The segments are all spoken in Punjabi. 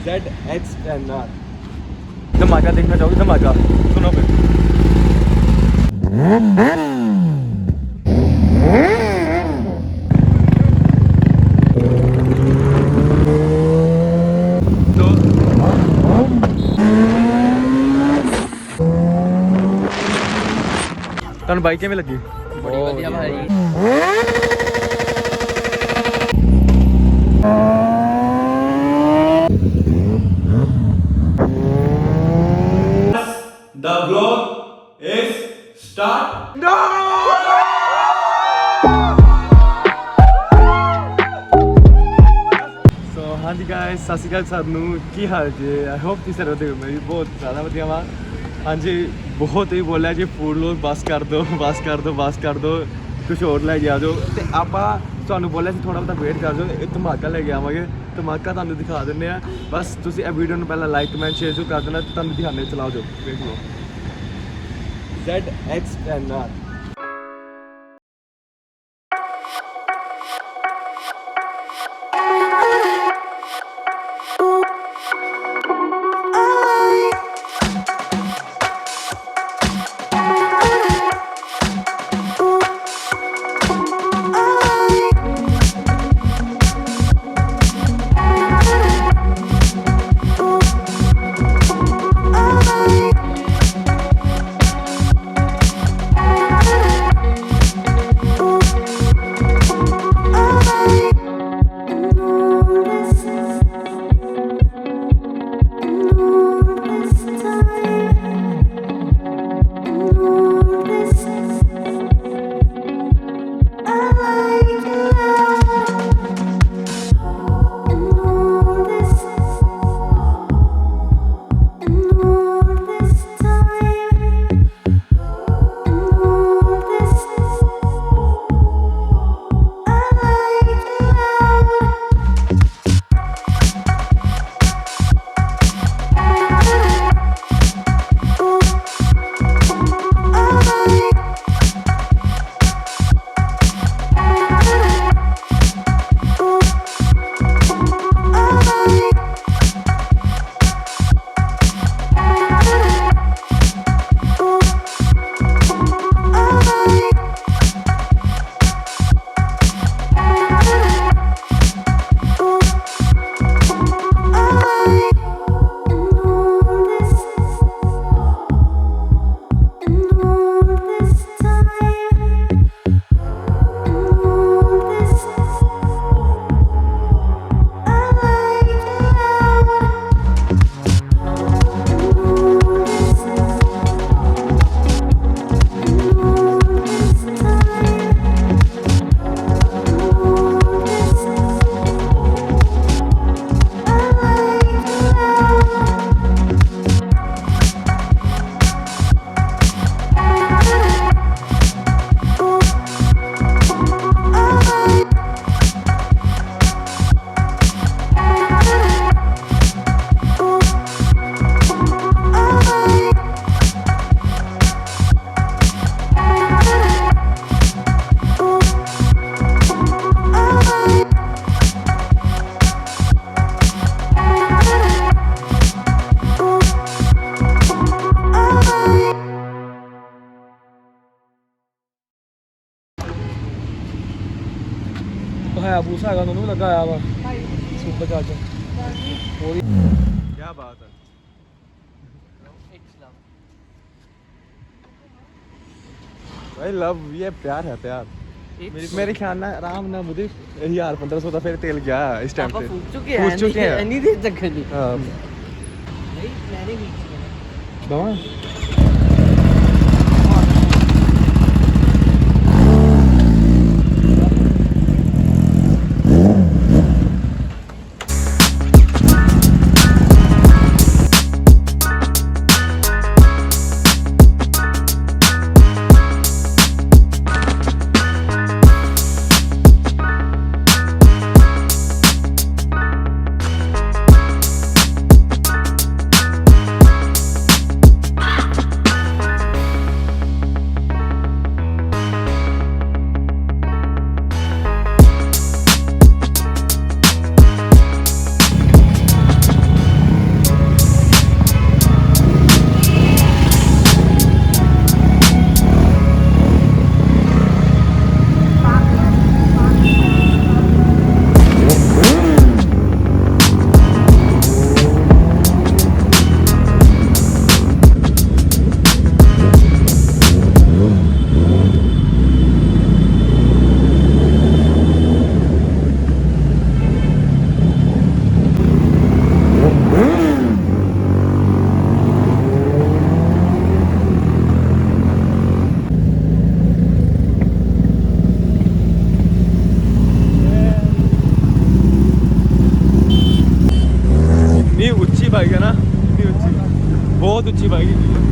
zx10r। धमाका देखना चाहोगे? धमाका सुनो फिर। ਤੁਹਾਨੂੰ ਬਾਈਕ ਕਿਵੇਂ ਲੱਗੀ? ਬੜੀ ਵਧੀਆ ਭਾਈ। The vlog is start. No! So ਹਾਂਜੀ guys, ਸਤਿ ਸ਼੍ਰੀ ਅਕਾਲ ਸਾਨੂੰ। ਕੀ ਹਾਲ ਜੀ? ਆਈ ਹੋਪ ਤੁਸੀਂ ਸਾਰੇ ਵਧੀਆ। ਮੈਂ ਵੀ ਬਹੁਤ ਜ਼ਿਆਦਾ ਵਧੀਆ ਵਾਂ। ਹਾਂਜੀ ਬਹੁਤ ਹੀ ਬੋਲਿਆ ਜੀ ਫੂਡ ਲੋ, ਬਸ ਕਰ ਦਿਓ ਬਸ ਕਰ ਦਿਓ ਬਸ ਕਰ ਦਿਓ, ਕੁਛ ਹੋਰ ਲੈ ਕੇ ਆ ਜਾਓ। ਤੇ ਆਪਾਂ ਤੁਹਾਨੂੰ ਬੋਲਿਆ ਸੀ ਥੋੜਾ ਬਹੁਤਾ ਵੇਟ ਕਰ ਜਾਓ, ਇਹ ਧਮਾਕਾ ਲੈ ਕੇ ਆਵਾਂਗੇ। ਧਮਾਕਾ ਤੁਹਾਨੂੰ ਦਿਖਾ ਦਿੰਦੇ ਆ। ਬਸ ਤੁਸੀਂ ਇਹ ਵੀਡੀਓ ਨੂੰ ਪਹਿਲਾਂ ਲਾਈਕ ਕਮੈਂਟ ਸ਼ੇਅਰ ਜੋ ਕਰ ਦੇਣਾ, ਤੁਹਾਨੂੰ ਦਿਖਾਣੇ ਚਲਾਓ ਜੋ ਵੇਖ ਲਓ। zx10r। भूसा है दोनों लगा आया हुआ सुपर चार्जर। क्या बात है। भाई लव ये प्यार है प्यार। मेरे ख्याल ना आराम ना मुझे 1000-1500 का फिर तेल गया इस टाइम पे। फूक चुके हैं नहीं दे तक नहीं। हां भाई प्लानिंग ही बाबा ਬਾਈਕ ਹੈ ਨਾ, ਇੰਨੀ ਉੱਚੀ, ਬਹੁਤ ਉੱਚੀ ਬਾਈਕ ਹੈਗੀ ਹੈ।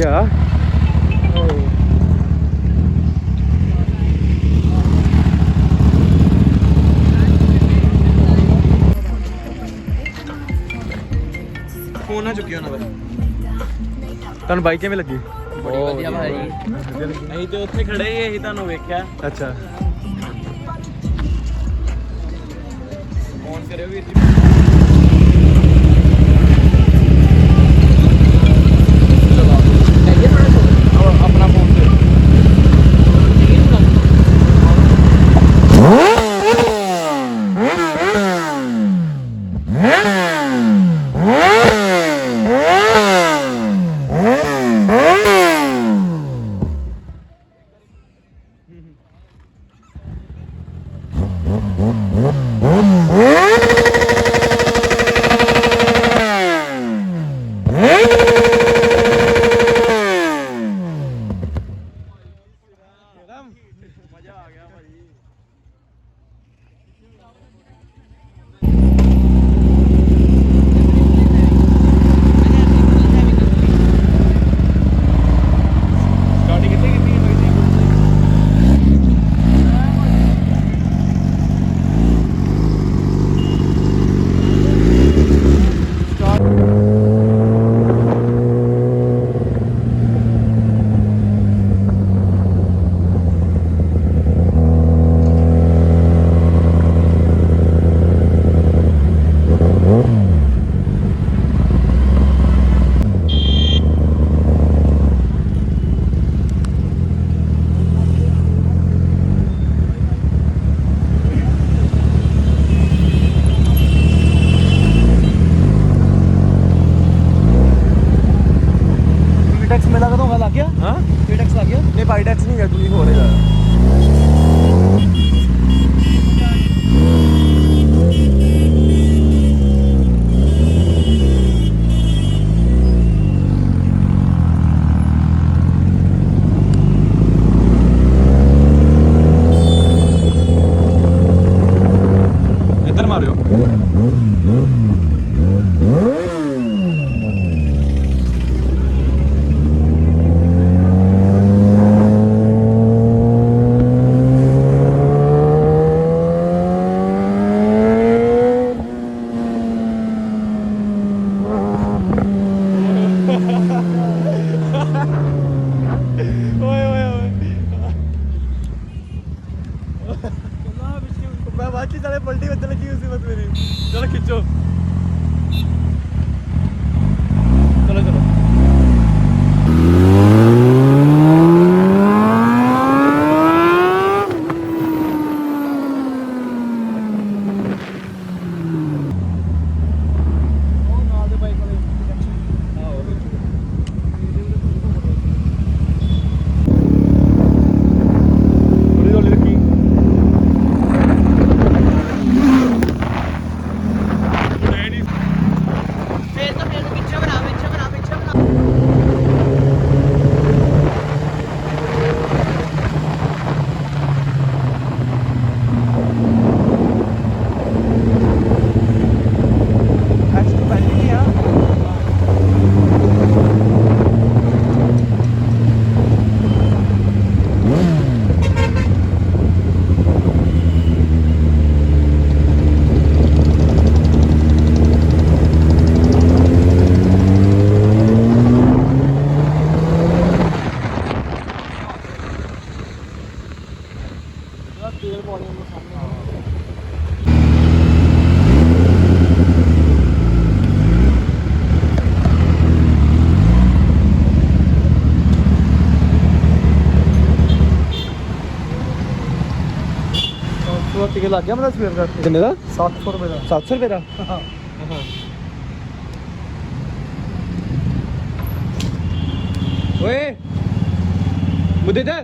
ਗਿਆ। ਫੋਨ ਨਾ ਚੁੱਕਿਆ ਉਹਨਾਂ ਦਾ। ਤੁਹਾਨੂੰ ਬਾਈਕ ਕਿਵੇਂ ਲੱਗੀ? ਬੜੀ ਵਧੀਆ ਭਾਈ। ਅਸੀਂ ਤੇ ਉੱਥੇ ਖੜੇ ਹੀ ਅਸੀਂ ਤੁਹਾਨੂੰ ਵੇਖਿਆ। ਅੱਛਾ ਫੋਨ ਕਰਿਓ ਵੀਰ ਜੀ। ਆਪਣਾ ਫੋਨ ਤੇ नहीं बाई टैक्स नहीं है तू हो रहेगा। इधर मारो मैं बाकी सारे पलटी बदल लगी उसी बात मेरी। चलो खींचो चलो चलो टिकट लग गया मतलब सवेर का कितने का 700 रुपये का 700 रुपये का हाँ ओए मुझे दे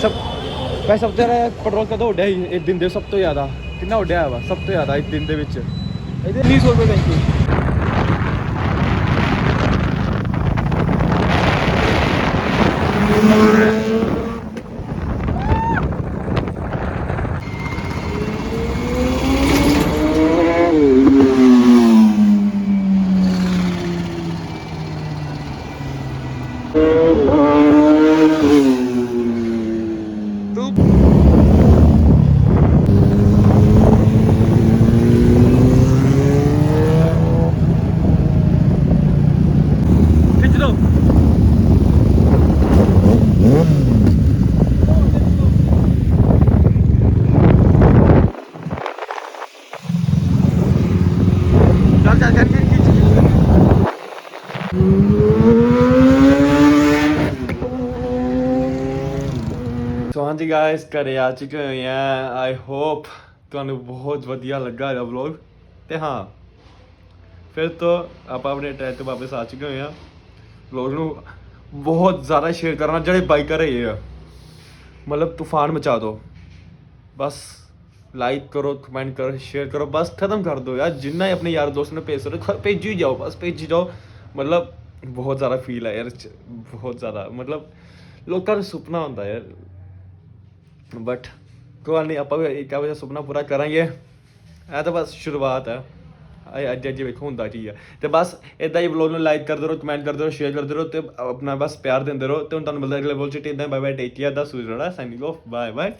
सब वैसे सब ज़्यादा पेट्रोल का तो उड़ा ही एक दिन दे सब तो ज़्यादा कितना उड्या है सब तो ज़्यादा एक दिन दे विच ਇਹਦੇ 20 रुपये टैंकी ਚੱਲ ਖਿੱਚ ਸੋ ਹਾਂਜੀ ਗਾਇਸ ਘਰੇ ਆ ਚੁੱਕੇ ਹੋਏ ਆ ਆਈ ਹੋਪ ਤੁਹਾਨੂੰ ਬਹੁਤ ਵਧੀਆ ਲੱਗਾ ਇਹ ਵਲੌਗ ਤੇ ਹਾਂ ਫਿਰ ਤੋਂ ਆਪਾਂ ਆਪਣੇ ਟ੍ਰੈਕ ਤੋਂ ਵਾਪਸ ਆ ਚੁੱਕੇ ਹੋਏ ਆ ਵਲੌਗ ਨੂੰ ਬਹੁਤ ਜ਼ਿਆਦਾ ਸ਼ੇਅਰ ਕਰਨਾ ਜਿਹੜੇ ਬਾਈਕਰ ਹੈਗੇ ਆ ਮਤਲਬ ਤੂਫਾਨ ਮਚਾ ਦਿਓ ਬਸ ਲਾਈਕ ਕਰੋ ਕਮੈਂਟ ਕਰੋ ਸ਼ੇਅਰ ਕਰੋ ਬਸ ਖਤਮ ਕਰ ਦਿਓ ਯਾਰ ਜਿੰਨਾ ਹੀ ਆਪਣੇ ਯਾਰ ਦੋਸਤ ਨੂੰ ਭੇਜ ਸਕਦੇ ਭੇਜੀ ਜਾਓ ਬਸ ਭੇਜੀ ਜਾਓ ਮਤਲਬ ਬਹੁਤ ਜ਼ਿਆਦਾ ਫੀਲ ਹੈ ਯਾਰ ਬਹੁਤ ਜ਼ਿਆਦਾ ਮਤਲਬ ਲੋਕਾਂ ਦਾ ਸੁਪਨਾ ਹੁੰਦਾ ਯਾਰ ਬਟ ਕੋਈ ਨਹੀਂ ਆਪਾਂ ਵੀ ਇੱਕ ਵਜੇ ਸੁਪਨਾ ਪੂਰਾ ਕਰਾਂਗੇ ਇਹ ਤਾਂ ਬਸ ਸ਼ੁਰੂਆਤ ਹੈ ਅੱਜ ਵੇਖੋ ਹੁੰਦਾ ਕੀ ਹੈ ਤੇ ਬਸ ਇਦਾਂ ਹੀ ਵਲੋਗ ਨੂੰ ਲਾਈਕ ਕਰਦੇ ਰਹੋ ਕਮੈਂਟ ਕਰਦੇ ਰਹੋ ਸ਼ੇਅਰ ਕਰਦੇ ਰਹੋ ਤੇ ਆਪਣਾ ਬਸ ਪਿਆਰ ਦਿੰਦੇ ਰਹੋ ਤੇ ਹੁਣ ਤੁਹਾਨੂੰ ਮਿਲਦਾ ਅਗਲੇ ਵਲੋਗ ਚ ਇਦਾਂ bye bye take care the Suraj ਰੋੜਾ signing of bye bye